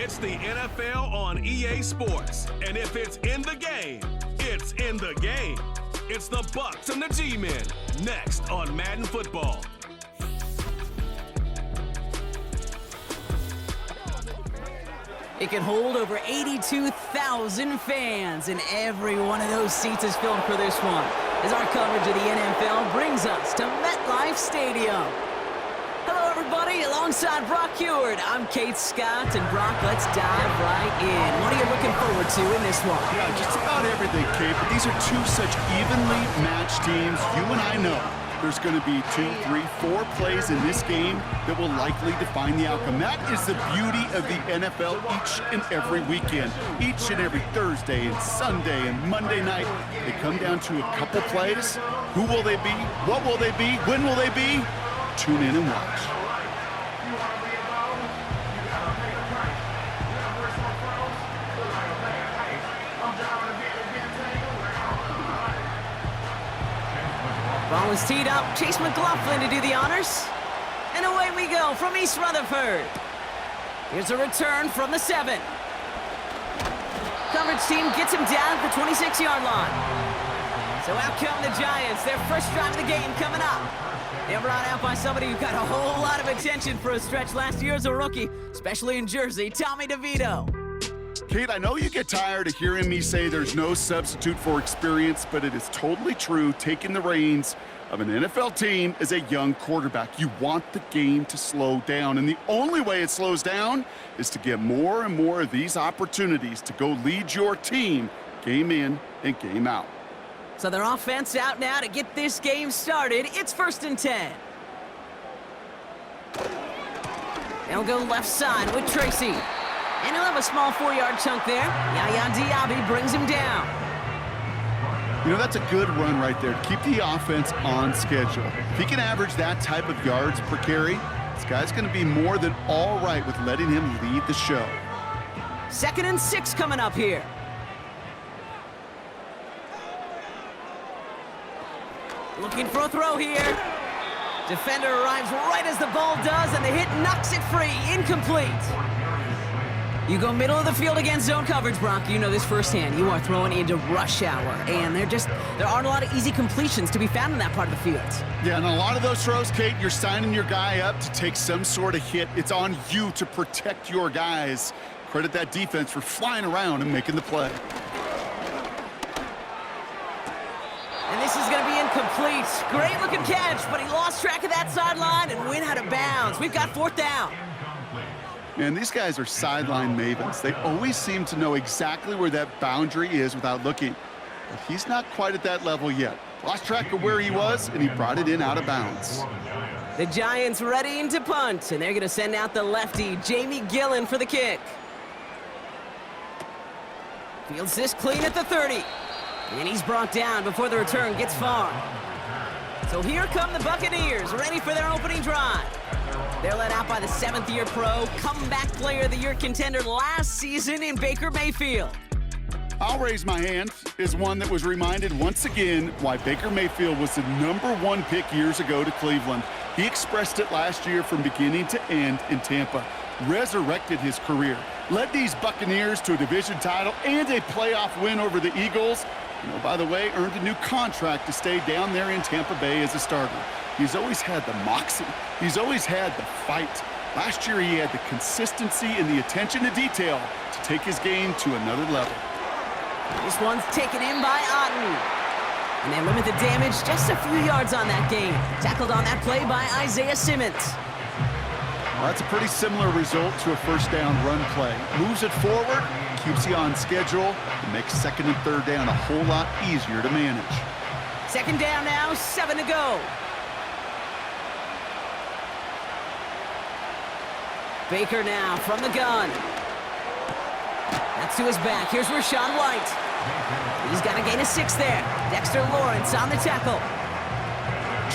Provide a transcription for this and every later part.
It's the NFL on EA Sports. And if it's in the game, it's in the game. It's the Bucs and the G-Men. Next on Madden Football. It can hold over 82,000 fans, and every one of those seats is filled for this one, as our coverage of the NFL brings us to MetLife Stadium. Hello, everybody. Alongside Brock Heward, I'm Kate Scott, and Brock, let's dive right in. What are you looking forward to in this one? Yeah, just about everything, Kate, but these are two such evenly matched teams. You and I know there's going to be 2, 3, 4 plays in this game that will likely define the outcome. That is the beauty of the NFL each and every weekend. Each and every Thursday and Sunday and Monday night, they come down to a couple plays. Who will they be? What will they be? When will they be? Tune in and watch. Ball is teed up. Chase McLaughlin to do the honors. And away we go from East Rutherford. Here's a return from the 7. Coverage team gets him down at the 26-yard line. So out come the Giants. Their first drive of the game coming up. They're brought out by somebody who got a whole lot of attention for a stretch last year as a rookie, especially in Jersey, Tommy DeVito. Kate, I know you get tired of hearing me say there's no substitute for experience, but it is totally true. Taking the reins of an NFL team as a young quarterback, you want the game to slow down, and the only way it slows down is to get more and more of these opportunities to go lead your team game in and game out. So their offense out now to get this game started. It's 1st and 10. They'll go left side with Tracy. And he'll have a small 4-yard chunk there. Yaya Diaby brings him down. You know, that's a good run right there to keep the offense on schedule. If he can average that type of yards per carry, this guy's going to be more than all right with letting him lead the show. 2nd and 6 coming up here. Looking for a throw here. Defender arrives right as the ball does, and the hit knocks it free. Incomplete. You go middle of the field against zone coverage, Brock. You know this firsthand. You are throwing into rush hour, and there aren't a lot of easy completions to be found in that part of the field. Yeah, and a lot of those throws, Kate, you're signing your guy up to take some sort of hit. It's on you to protect your guys. Credit that defense for flying around and making the play. And this is going to be incomplete. Great-looking catch, but he lost track of that sideline and went out of bounds. We've got 4th down. Man, these guys are sideline mavens. They always seem to know exactly where that boundary is without looking. But he's not quite at that level yet. Lost track of where he was, and he brought it in out of bounds. The Giants readying to punt, and they're going to send out the lefty, Jamie Gillen, for the kick. Fields this clean at the 30. And he's brought down before the return gets far. So here come the Buccaneers, ready for their opening drive. They're led out by the 7th-year pro, comeback player of the year contender last season in Baker Mayfield. I'll raise my hand as one that was reminded once again why Baker Mayfield was the #1 pick years ago to Cleveland. He expressed it last year from beginning to end in Tampa, resurrected his career, led these Buccaneers to a division title and a playoff win over the Eagles. You know, by the way, earned a new contract to stay down there in Tampa Bay as a starter. He's always had the moxie. He's always had the fight. Last year, he had the consistency and the attention to detail to take his game to another level. This one's taken in by Otten. And they limit the damage just a few yards on that game. Tackled on that play by Isaiah Simmons. Well, that's a pretty similar result to a 1st down run play. Moves it forward, keeps you on schedule, and makes 2nd and 3rd down a whole lot easier to manage. 2nd down now, 7 to go. Baker now from the gun. That's to his back. Here's Rashawn White. He's got to gain a 6 there. Dexter Lawrence on the tackle.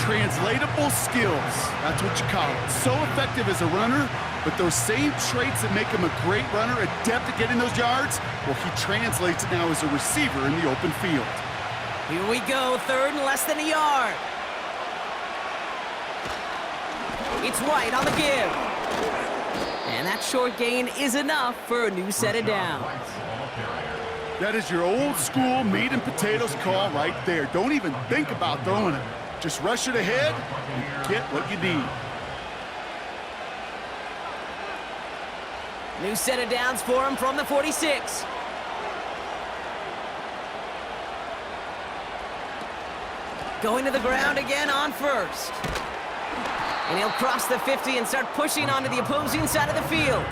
Translatable skills. That's what you call it. So effective as a runner, but those same traits that make him a great runner, adept at getting those yards, well, he translates it now as a receiver in the open field. Here we go, 3rd and less than a yard. It's White on the give. And And that short gain is enough for a new set of downs. That is your old school meat and potatoes call right there. Don't even think about throwing it. Just rush it ahead and get what you need. New set of downs for him from the 46. Going to the ground again on first. And he'll cross the 50 and start pushing onto the opposing side of the field.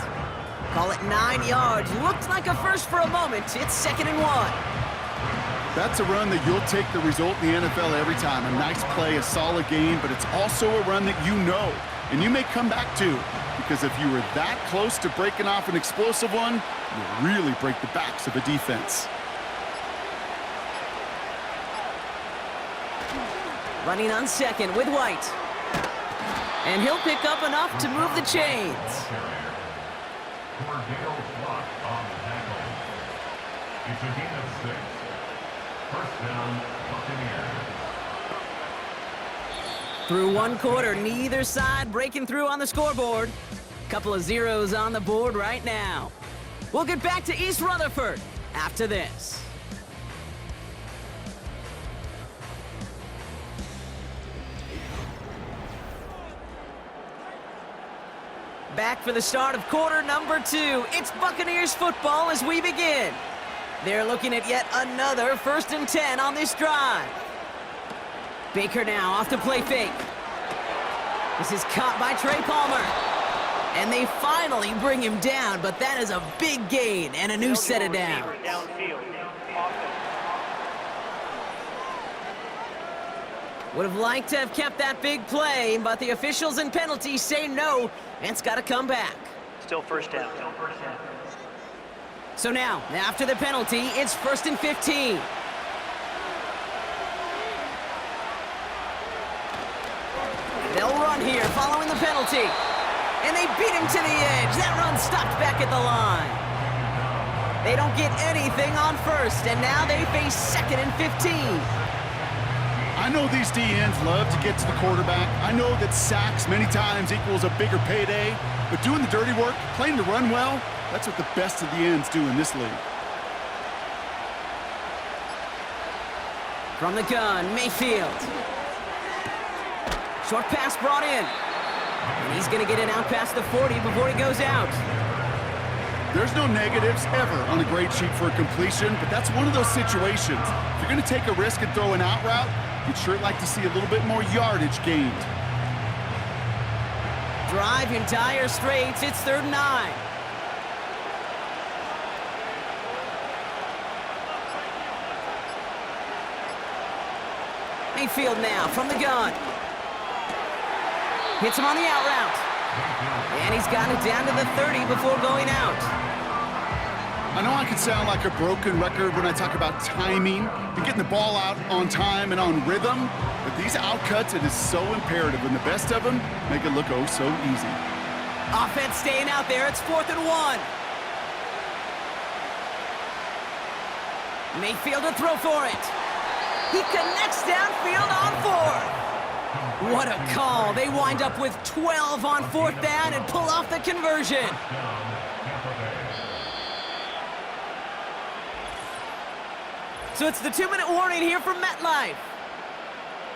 Call it 9 yards. Looked like a first for a moment. It's 2nd and 1. That's a run that you'll take the result in the NFL every time. A nice play, a solid game, but it's also a run that you know, and you may come back to, because if you were that close to breaking off an explosive one, you'll really break the backs of a defense. Running on 2nd with White. And he'll pick up enough to move the chains. It's a gain of 6. First down, Buccaneers. Through one quarter, neither side breaking through on the scoreboard. Couple of zeros on the board right now. We'll get back to East Rutherford after this. Back for the start of quarter number 2. It's Buccaneers football as we begin. They're looking at yet another 1st and 10 on this drive. Baker now off the play fake. This is caught by Trey Palmer. And they finally bring him down, but that is a big gain and a new set of downs. Would have liked to have kept that big play, but the officials and penalties say no, and it's got to come back. Still first down. So now, after the penalty, it's 1st and 15. They'll run here following the penalty. And they beat him to the edge. That run stopped back at the line. They don't get anything on 1st, and now they face 2nd and 15. I know these DNs love to get to the quarterback. I know that sacks many times equals a bigger payday, but doing the dirty work, playing to run well, that's what the best of the ends do in this league. From the gun, Mayfield. Short pass brought in. And he's going to get it out past the 40 before he goes out. There's no negatives ever on a grade sheet for a completion, but that's one of those situations. If you're going to take a risk and throw an out route, you'd sure like to see a little bit more yardage gained. Drive entire straights. It's 3rd and 9. Mayfield now from the gun. Hits him on the out route. And he's got it down to the 30 before going out. I know I can sound like a broken record when I talk about timing and getting the ball out on time and on rhythm, but these outcuts, it is so imperative, and the best of them make it look oh so easy. Offense staying out there. It's 4th and 1. Mayfield to throw for it. He connects downfield on 4th. What a call. They wind up with 12 on 4th down and pull off the conversion. So it's the 2-minute warning here from MetLife.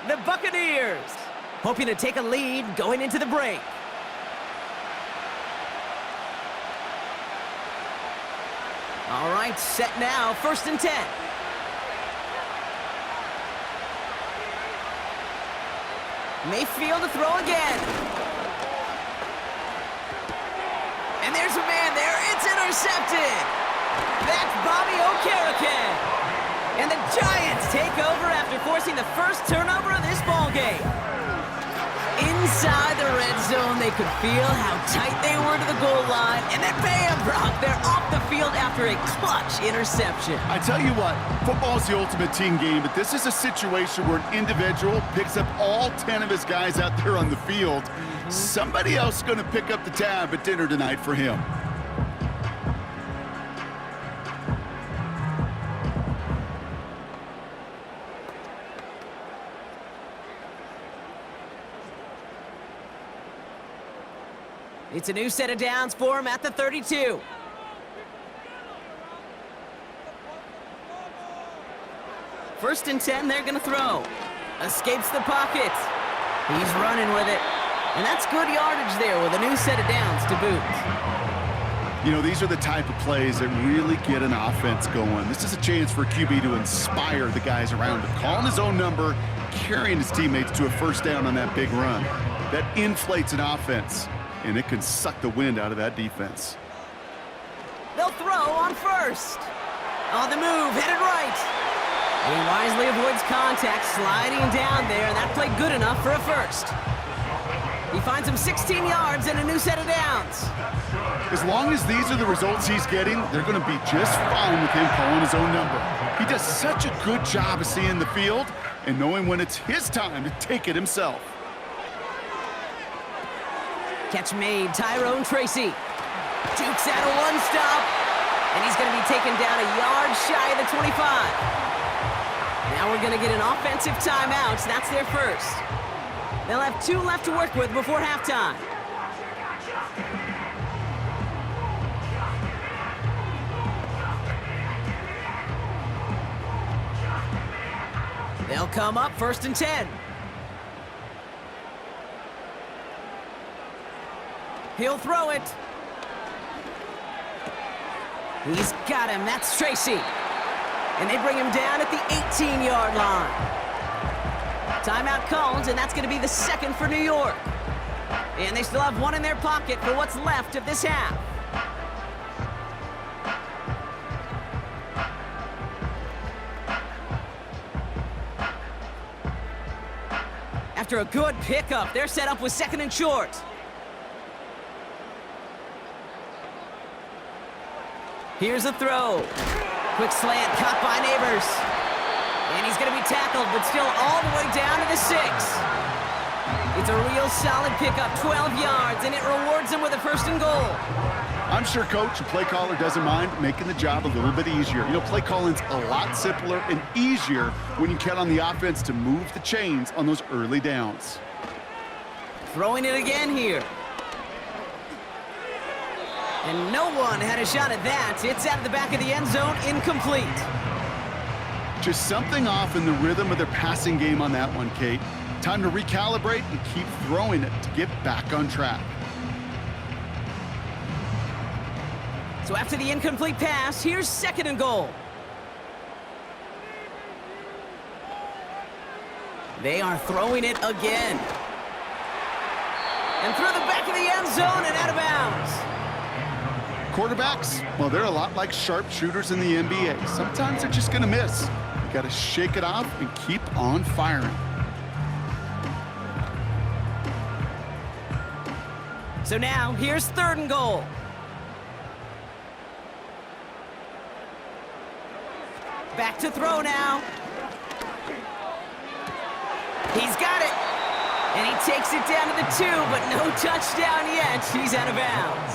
The Buccaneers hoping to take a lead going into the break. All right, set now, 1st and 10. Mayfield to throw again. And there's a man there. It's intercepted. That's Bobby Okereke. And the Giants take over after forcing the first turnover of this ballgame. Inside the red zone, they could feel how tight they were to the goal line. And then bam, Brock, they're off the field after a clutch interception. I tell you what, football is the ultimate team game, but this is a situation where an individual picks up all 10 of his guys out there on the field. Somebody else is going to pick up the tab at dinner tonight for him. It's a new set of downs for him at the 32. First and 10, they're gonna throw. Escapes the pocket. He's running with it. And that's good yardage there with a new set of downs to boot. You know, these are the type of plays that really get an offense going. This is a chance for QB to inspire the guys around him. Calling his own number, carrying his teammates to a first down on that big run. That inflates an offense, and it can suck the wind out of that defense. They'll throw on first. On the move, headed right. He wisely avoids contact, sliding down there, and that played good enough for a first. He finds him 16 yards and a new set of downs. As long as these are the results he's getting, they're going to be just fine with him calling his own number. He does such a good job of seeing the field and knowing when it's his time to take it himself. Catch made, Tyrone Tracy. Jukes out a one-stop, and he's going to be taken down a yard shy of the 25. Now we're going to get an offensive timeout, so that's their first. They'll have 2 left to work with before halftime. They'll come up first and 10. He'll throw it. He's got him. That's Tracy. And they bring him down at the 18-yard line. Timeout called, and that's going to be the second for New York. And they still have 1 in their pocket for what's left of this half. After a good pickup, they're set up with 2nd and short. Here's a throw. Quick slant caught by Neighbors. And he's going to be tackled, but still all the way down to the 6. It's a real solid pickup, 12 yards, and it rewards him with a 1st and goal. I'm sure coach and play caller doesn't mind making the job a little bit easier. You know, play calling's a lot simpler and easier when you count on the offense to move the chains on those early downs. Throwing it again here. And no one had a shot at that. It's out of the back of the end zone, incomplete. Just something off in the rhythm of their passing game on that one, Kate. Time to recalibrate and keep throwing it to get back on track. So after the incomplete pass, here's 2nd and goal. They are throwing it again. And through the back of the end zone and out of bounds. Quarterbacks, well, they're a lot like sharpshooters in the NBA. Sometimes they're just going to miss. You got to shake it off and keep on firing. So now, here's 3rd and goal. Back to throw now. He's got it. And he takes it down to the 2, but no touchdown yet. He's out of bounds.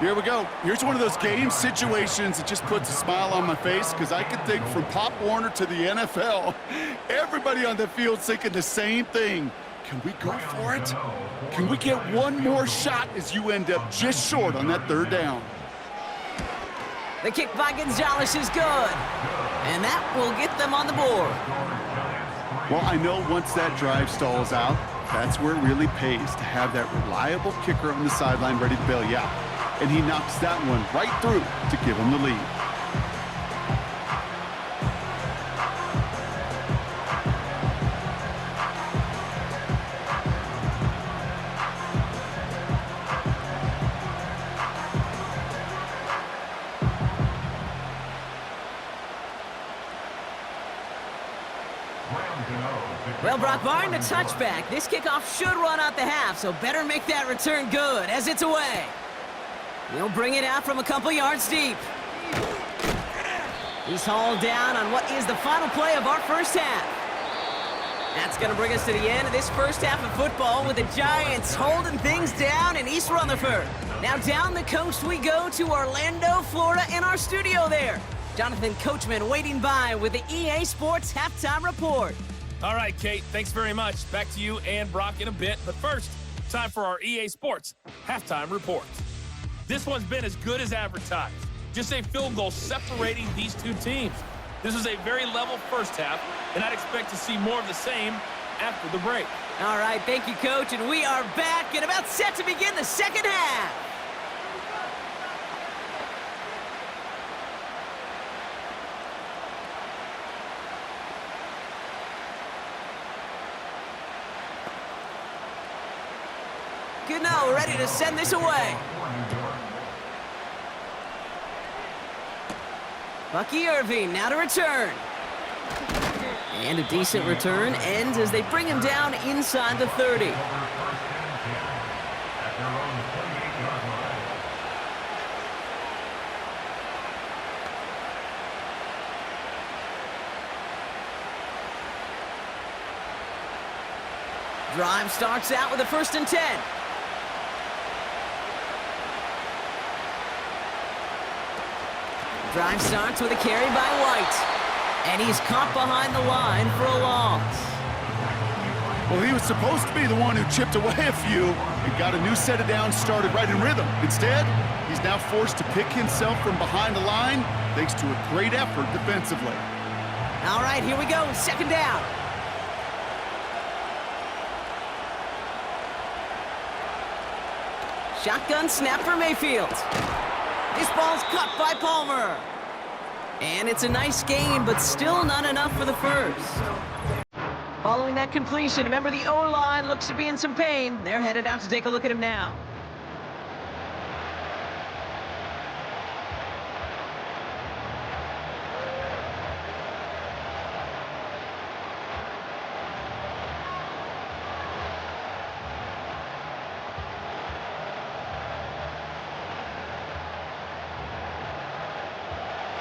Here we go. Here's one of those game situations that just puts a smile on my face because I can think from Pop Warner to the NFL, everybody on the field's thinking the same thing. Can we go for it? Can we get one more shot as you end up just short on that 3rd down? The kick by Gonzalez is good. And that will get them on the board. Well, I know once that drive stalls out, that's where it really pays to have that reliable kicker on the sideline ready to bail you out. And he knocks that one right through to give him the lead. Well, Brock, barring a touchback, this kickoff should run out the half, so better make that return good as it's away. He'll bring it out from a couple yards deep. He's hauled down on what is the final play of our first half. That's going to bring us to the end of this first half of football with the Giants holding things down in East Rutherford. Now down the coast we go to Orlando, Florida, in our studio there. Jonathan Coachman waiting by with the EA Sports Halftime Report. All right, Kate, thanks very much. Back to you and Brock in a bit. But first, time for our EA Sports Halftime Report. This one's been as good as advertised. Just a field goal separating these two teams. This was a very level first half, and I'd expect to see more of the same after the break. All right, thank you, Coach, and we are back and about set to begin the second half. Good now, we're ready to send this away. Bucky Irving now to return. And a decent return ends as they bring him down inside the 30. Drive starts out with a 1st and 10. Drive starts with a carry by White. And he's caught behind the line for a loss. Well, he was supposed to be the one who chipped away a few and got a new set of downs started right in rhythm. Instead, he's now forced to pick himself from behind the line thanks to a great effort defensively. All right, here we go, 2nd down. Shotgun snap for Mayfield. This ball's cut by Palmer. And it's a nice gain, but still not enough for the first. Following that completion, remember the O-line looks to be in some pain. They're headed out to take a look at him now.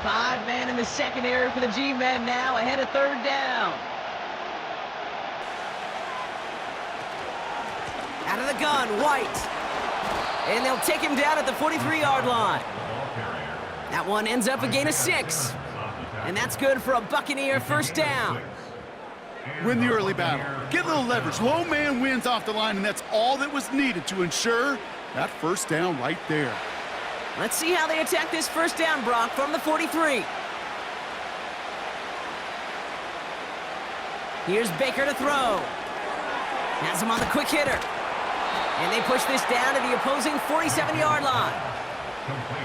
Five men in the secondary for the G-men now, ahead of 3rd down. Out of the gun, White. And they'll take him down at the 43-yard line. That one ends up a gain of 6. And that's good for a Buccaneer 1st down. Win the early battle. Get a little leverage. Low man wins off the line, and that's all that was needed to ensure that 1st down right there. Let's see how they attack this 1st down, Brock, from the 43. Here's Baker to throw. Has him on the quick hitter. And they push this down to the opposing 47-yard line.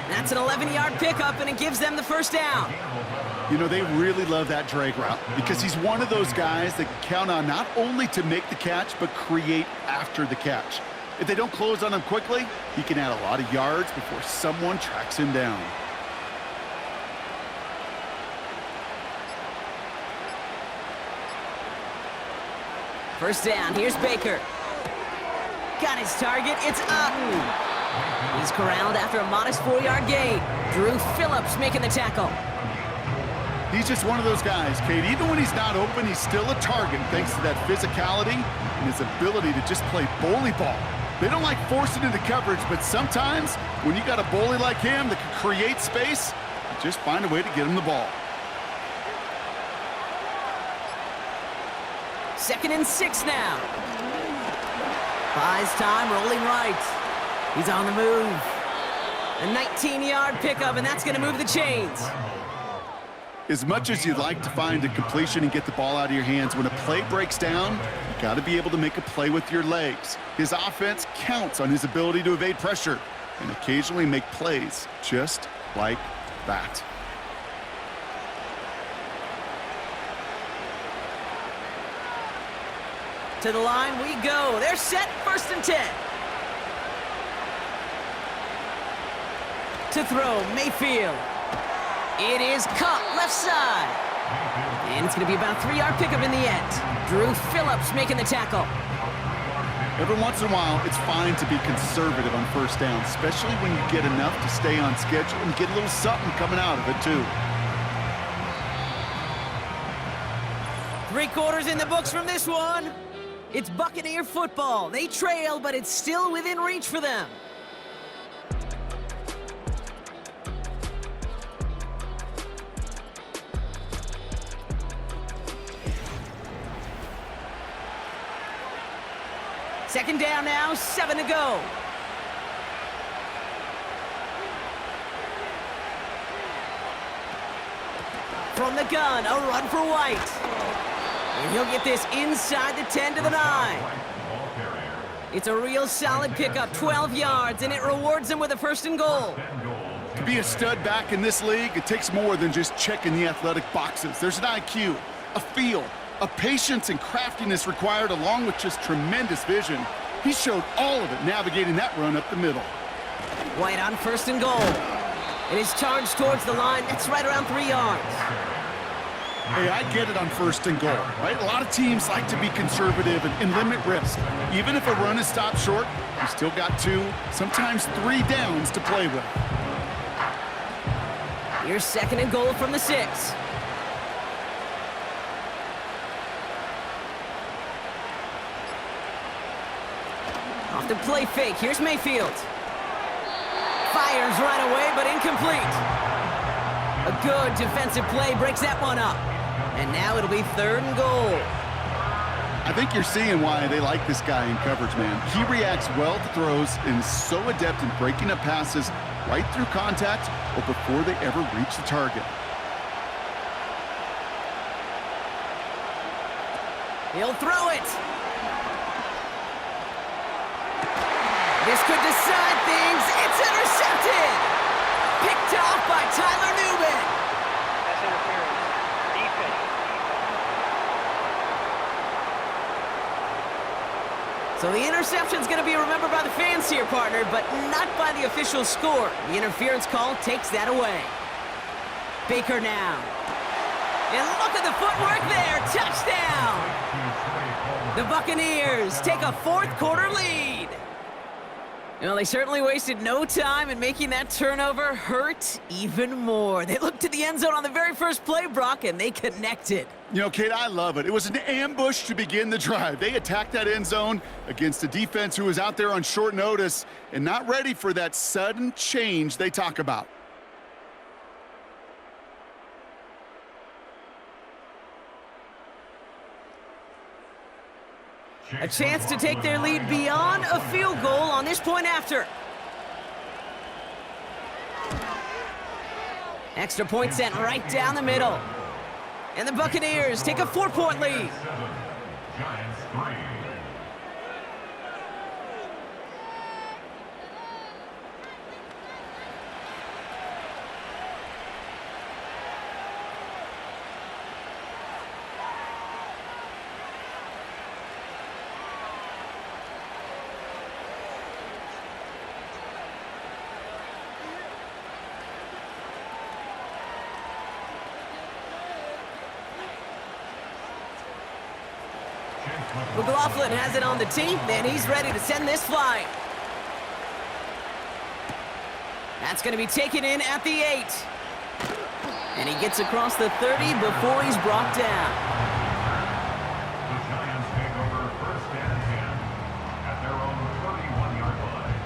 That's an 11-yard pickup, and it gives them the 1st down. You know, they really love that drag route because he's one of those guys that can count on not only to make the catch, but create after the catch. If they don't close on him quickly, he can add a lot of yards before someone tracks him down. First down, here's Baker. Got his target, it's Otten. He's corralled after a modest 4-yard gain. Drew Phillips making the tackle. He's just one of those guys, Kate. Even when he's not open, he's still a target thanks to that physicality and his ability to just play bully ball. They don't like forcing into coverage, but sometimes when you got a bully like him that can create space, you just find a way to get him the ball. 2nd and 6 now. Buys time, rolling right. He's on the move. A 19-yard pickup, and that's going to move the chains. As much as you'd like to find a completion and get the ball out of your hands, when a play breaks down, you got to be able to make a play with your legs. His offense counts on his ability to evade pressure and occasionally make plays just like that. To the line we go. They're set, 1st and 10. To throw, Mayfield. It is caught left side. And it's going to be about a 3-yard pickup in the end. Drew Phillips making the tackle. Every once in a while, it's fine to be conservative on 1st down, especially when you get enough to stay on schedule and get a little something coming out of it, too. 3 quarters in the books from this one. It's Buccaneer football. They trail, but it's still within reach for them. Second down now, 7 to go. From the gun, a run for White. And he'll get this inside the 10 to the 9. It's a real solid pickup, 12 yards, and it rewards him with a 1st and goal. To be a stud back in this league, it takes more than just checking the athletic boxes. There's an IQ, a feel, a patience and craftiness required, along with just tremendous vision. He showed all of it navigating that run up the middle. White on 1st and goal. And his charge towards the line, that's right around 3 yards. Hey, I get it on 1st and goal, right? A lot of teams like to be conservative and limit risk. Even if a run is stopped short, you still got 2, sometimes 3 downs to play with. Here's 2nd and goal from the 6. Off the play fake, here's Mayfield. Fires right away, but incomplete. A good defensive play breaks that one up. And now it'll be 3rd and goal. I think you're seeing why they like this guy in coverage, man. He reacts well to throws and is so adept in breaking up passes right through contact or before they ever reach the target. He'll throw it. This could decide things. It's intercepted. Picked off by Tyler Newman. That's interference. Defense. So the interception's going to be remembered by the fans here, partner, but not by the official score. The interference call takes that away. Baker now. And look at the footwork there. Touchdown. The Buccaneers take a 4th quarter lead. Well, they certainly wasted no time in making that turnover hurt even more. They looked to the end zone on the very first play, Brock, and they connected. You know, Kate, I love it. It was an ambush to begin the drive. They attacked that end zone against a defense who was out there on short notice and not ready for that sudden change they talk about. A chance to take their lead beyond a field goal on this point after. Extra point sent right down the middle. And the Buccaneers take a 4-point lead. Giants 3. McLaughlin has it on the tee, and he's ready to send this flying. That's going to be taken in at the 8. And he gets across the 30 before he's brought down. The Giants take over 1st and 10 at their own 31-yard line.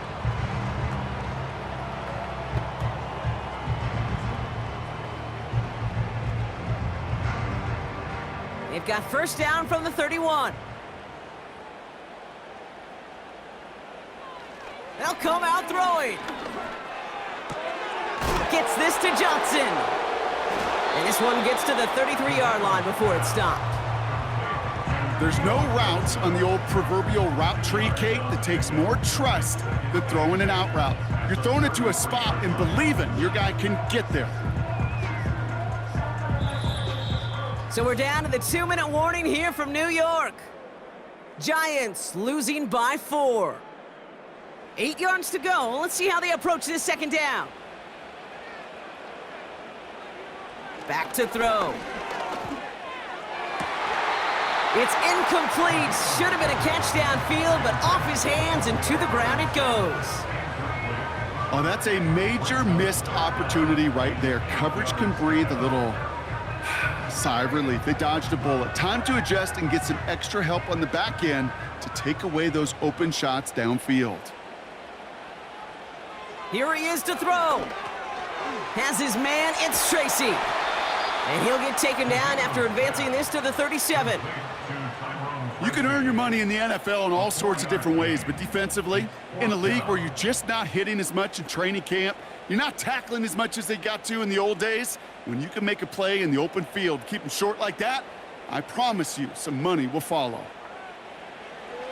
They've got 1st down from the 31. They'll come out throwing. Gets this to Johnson. And this one gets to the 33-yard line before it's stopped. There's no route on the old proverbial route tree, Kate, that takes more trust than throwing an out route. You're throwing it to a spot and believing your guy can get there. So we're down to the 2-minute warning here from New York. Giants losing by 4. 8 yards to go. Let's see how they approach this 2nd down. Back to throw. It's incomplete. Should have been a catch downfield, but off his hands and to the ground it goes. Oh, that's a major missed opportunity right there. Coverage can breathe a little sigh of relief. They dodged a bullet. Time to adjust and get some extra help on the back end to take away those open shots downfield. Here he is to throw. Has his man, it's Tracy. And he'll get taken down after advancing this to the 37. To Tyrone You can earn your money in the NFL in all sorts of different ways, but defensively, in a league where you're just not hitting as much in training camp, you're not tackling as much as they got to in the old days, when you can make a play in the open field, keep them short like that, I promise you some money will follow.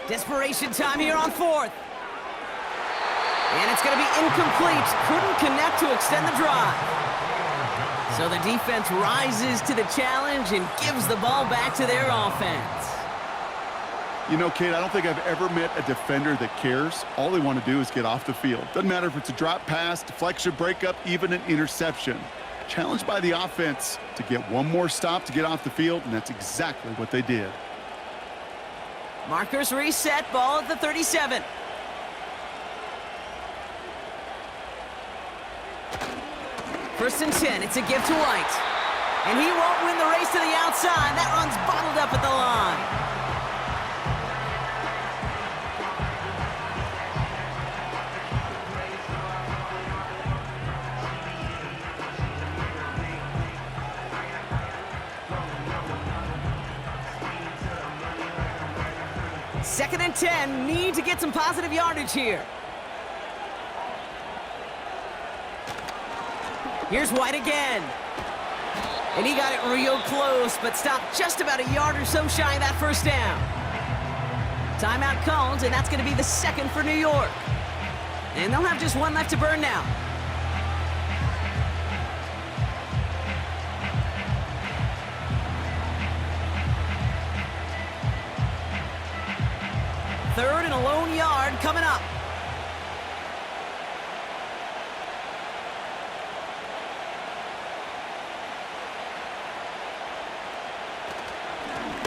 Desperation time here on fourth. And it's going to be incomplete. Couldn't connect to extend the drive. So the defense rises to the challenge and gives the ball back to their offense. You know, Kate, I don't think I've ever met a defender that cares. All they want to do is get off the field. Doesn't matter if it's a drop pass, deflection, breakup, even an interception. Challenged by the offense to get one more stop to get off the field, and that's exactly what they did. Markers reset, ball at the 37. First and 10, it's a give to White. And he won't win the race to the outside. That run's bottled up at the line. Second and 10, need to get some positive yardage here. Here's White again. And he got it real close, but stopped just about a yard or so shy of that first down. Timeout called, and that's going to be the second for New York. And they'll have just one left to burn now. Third and a lone yard coming up.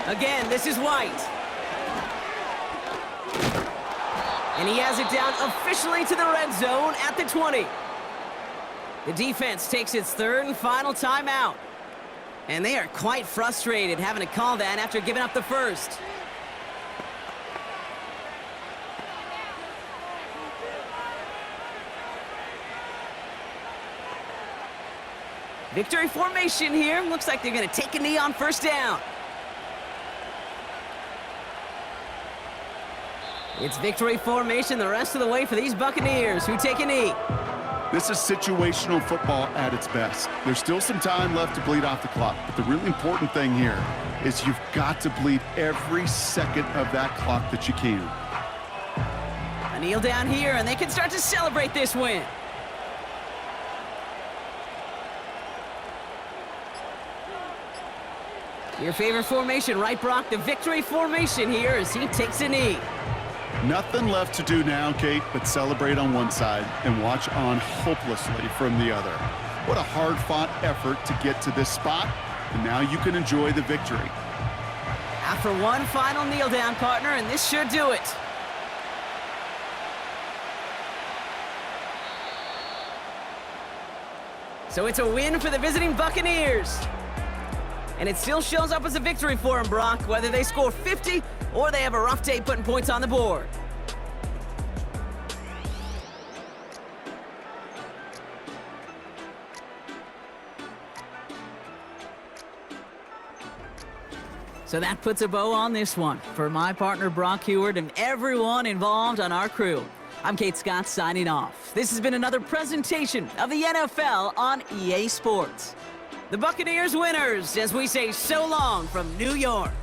Again, this is White. And he has it down officially to the red zone at the 20. The defense takes its third and final timeout. And they are quite frustrated having to call that after giving up the first. Victory formation here. Looks like they're going to take a knee on first down. It's victory formation the rest of the way for these Buccaneers who take a knee. This is situational football at its best. There's still some time left to bleed off the clock, but the really important thing here is you've got to bleed every second of that clock that you can. A kneel down here, and they can start to celebrate this win. Your favorite formation, right, Brock? The victory formation here as he takes a knee. Nothing left to do now, Kate, but celebrate on one side and watch on hopelessly from the other. What a hard-fought effort to get to this spot, and now you can enjoy the victory. After one final kneel down, partner, and this should do it. So it's a win for the visiting Buccaneers. And it still shows up as a victory for them, Brock, whether they score 50 or they have a rough day putting points on the board. So that puts a bow on this one. For my partner, Brock Heward, and everyone involved on our crew, I'm Kate Scott signing off. This has been another presentation of the NFL on EA Sports. The Buccaneers winners as we say so long from New York.